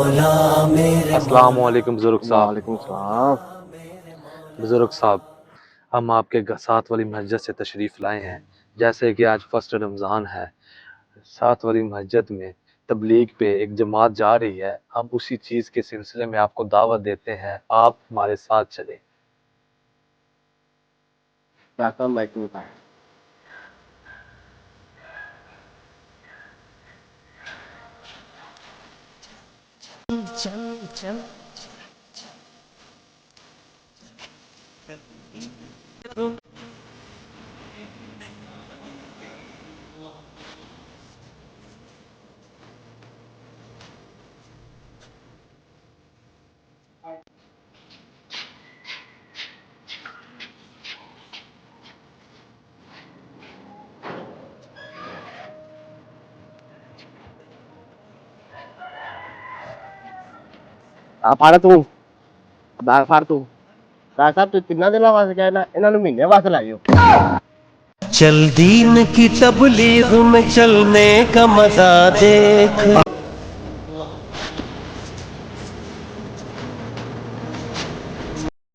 अस्सलाम वालेकुम बुजुर्ग साहब। वालेकुम सलाम। बुजुर्ग साहब, हम आपके साथ वाली मस्जिद से तशरीफ़ लाए हैं। जैसे कि आज फर्स्ट रमज़ान है, साथ वाली मस्जिद में तबलीग पे एक जमात जा रही है। हम उसी चीज़ के सिलसिले में आपको दावत देते हैं, आप हमारे साथ चलें। ਫੜ ਤੂੰ ਬੈਗ ਫੜ ਤੂੰ ਕਾ ਸਾਹਿਬ ਤੂੰ ਤਿੰਨਾਂ ਦਿਨਾਂ ਵਾਸਤੇ ਕਹਿਣਾ ਇਹਨਾਂ ਨੂੰ ਮਹੀਨੇ ਵਾਸਤੇ ਲੈ ਜਾਓ। चल दीन की तबलीग में चलने का मजा देख।